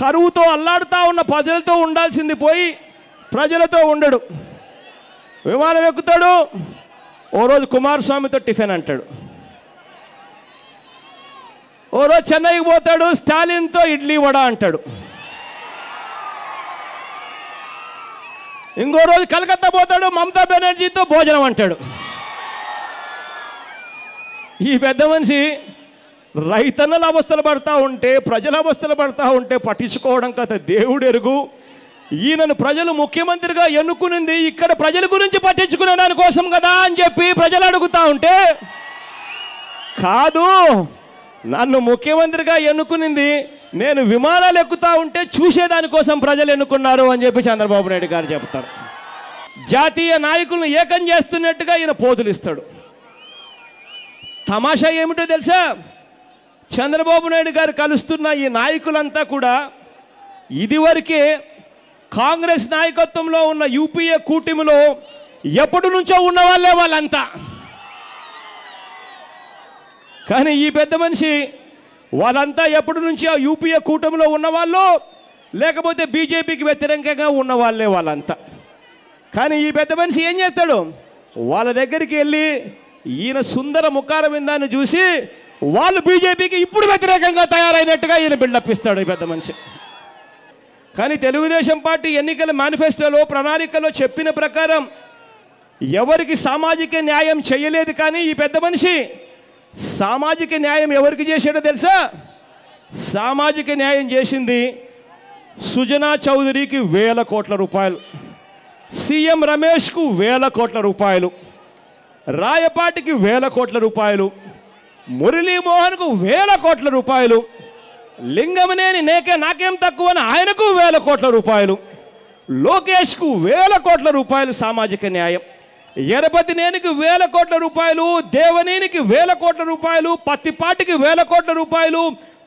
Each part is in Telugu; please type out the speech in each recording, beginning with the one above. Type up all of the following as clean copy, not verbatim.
కరువుతో అల్లాడుతూ ఉన్న ప్రజలతో ఉండాల్సింది పోయి ప్రజలతో ఉండడు. విమానం ఎక్కుతాడు, ఓ రోజు కుమారస్వామితో టిఫిన్ అంటాడు, ఓ రోజు చెన్నైకి పోతాడు, స్టాలిన్తో ఇడ్లీ వడ అంటాడు, ఇంకో రోజు కలకత్తా పోతాడు, మమతా బెనర్జీతో భోజనం అంటాడు. ఈ పెద్ద మనిషి రైతన్నల అవస్థలు పడతా ఉంటే, ప్రజల అవస్థలు పడతా ఉంటే పట్టించుకోవడం కదా దేవుడు ఎరుగు. ఈయనను ప్రజలు ముఖ్యమంత్రిగా ఎన్నుకునింది ఇక్కడ ప్రజల గురించి పట్టించుకునే దానికోసం కదా అని చెప్పి ప్రజలు అడుగుతూ ఉంటే, కాదు నన్ను ముఖ్యమంత్రిగా ఎన్నుకునింది నేను విమానాలు ఎక్కుతూ ఉంటే చూసేదానికోసం ప్రజలు ఎన్నుకున్నారు అని చెప్పి చంద్రబాబు నాయుడు గారు చెప్తారు. జాతీయ నాయకులను ఏకం చేస్తున్నట్టుగా ఈయన పోతులు ఇస్తాడు. తమాషా ఏమిటో తెలుసా, చంద్రబాబు నాయుడు గారు కలుస్తున్న ఈ నాయకులంతా కూడా ఇదివరకే కాంగ్రెస్ నాయకత్వంలో ఉన్న యూపీఏ కూటమిలో ఎప్పటి నుంచో ఉన్న వాళ్ళే వాళ్ళంతా. కానీ ఈ పెద్ద మనిషి వాళ్ళంతా ఎప్పటి నుంచి ఆ యూపీఏ కూటమిలో ఉన్నవాళ్ళు, లేకపోతే బీజేపీకి వ్యతిరేకంగా ఉన్న వాళ్ళే వాళ్ళంతా. కానీ ఈ పెద్ద మనిషి ఏం చేస్తాడు, వాళ్ళ దగ్గరికి వెళ్ళి ఈయన సుందర ముఖార విందాన్ని చూసి వాళ్ళు బీజేపీకి ఇప్పుడు వ్యతిరేకంగా తయారైనట్టుగా ఈయన బిల్డప్ ఇస్తాడు ఈ పెద్ద మనిషి. కానీ తెలుగుదేశం పార్టీ ఎన్నికల మేనిఫెస్టోలో ప్రణాళికలో చెప్పిన ప్రకారం ఎవరికి సామాజిక న్యాయం చేయలేదు. కానీ ఈ పెద్ద మనిషి సామాజిక న్యాయం ఎవరికి చేశాడో తెలుసా, సామాజిక న్యాయం చేసింది సుజనా చౌదరికి 1000 కోట్ల రూపాయలు, సీఎం రమేష్కు 1000 కోట్ల రూపాయలు, రాయపాటికి 1000 కోట్ల రూపాయలు, మురళీమోహన్కు 1000 కోట్ల రూపాయలు, లింగమనేని నాకేం తక్కువని ఆయనకు 1000 కోట్ల రూపాయలు, లోకేష్కు 1000 కోట్ల రూపాయలు సామాజిక న్యాయం, ఎరపతినేనికి 1000 కోట్ల రూపాయలు, దేవనేనికి 1000 కోట్ల రూపాయలు, పత్తిపాటికి 1000 కోట్ల రూపాయలు,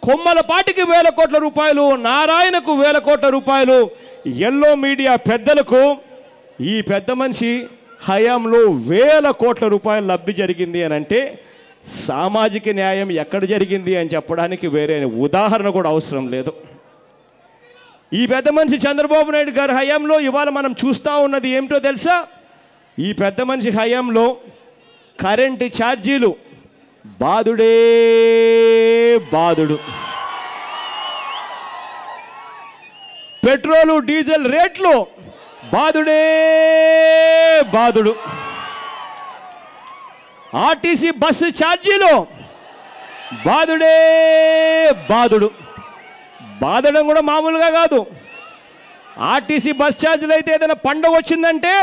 కొమ్మలపాటికి 1000 కోట్ల రూపాయలు, నారాయణకు 1000 కోట్ల రూపాయలు, ఎల్లో మీడియా పెద్దలకు ఈ పెద్ద మనిషి హయాంలో 1000 కోట్ల రూపాయలు లబ్ధి జరిగింది అని అంటే సామాజిక న్యాయం ఎక్కడ జరిగింది అని చెప్పడానికి వేరే ఉదాహరణ కూడా అవసరం లేదు. ఈ పెద్ద మనిషి చంద్రబాబు నాయుడు గారి హయాంలో ఇవాళ మనం చూస్తూ ఉన్నది ఏమిటో తెలుసా, ఈ పెద్ద మనిషి హయాంలో కరెంటు ఛార్జీలు బాదుడే బాదుడు, పెట్రోలు డీజిల్ రేట్లు బాదుడే బాదుడు, ఆర్టీసీ బస్సు ఛార్జీలు బాదుడే బాదుడు. బాదడం కూడా మామూలుగా కాదు. ఆర్టీసీ బస్ ఛార్జీలు అయితే ఏదైనా పండుగ వచ్చిందంటే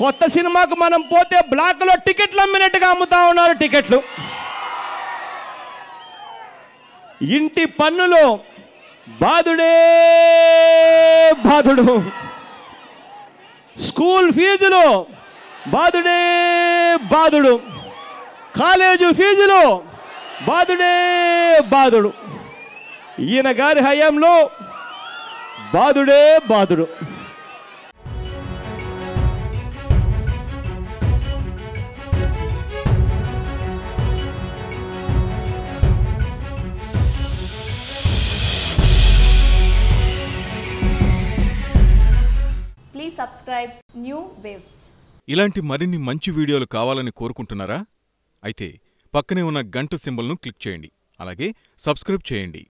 కొత్త సినిమాకు మనం పోతే బ్లాక్లో టికెట్లు అమ్మినట్టుగా అమ్ముతా ఉన్నారు టికెట్లు. ఇంటి పన్నులు బాదుడే బాదుడు, స్కూల్ ఫీజులు బాదుడే బాదుడు, కాలేజీ ఫీజులు బాదుడే బాదుడు. ఈయన గారి హయాంలో బాదుడే బాదుడు. Please subscribe New Waves. ఇలాంటి మరిన్ని మంచి వీడియోలు కావాలని కోరుకుంటున్నారా? అయితే పక్కనే ఉన్న గంట సింబల్ను క్లిక్ చేయండి. అలాగే సబ్స్క్రైబ్ చేయండి.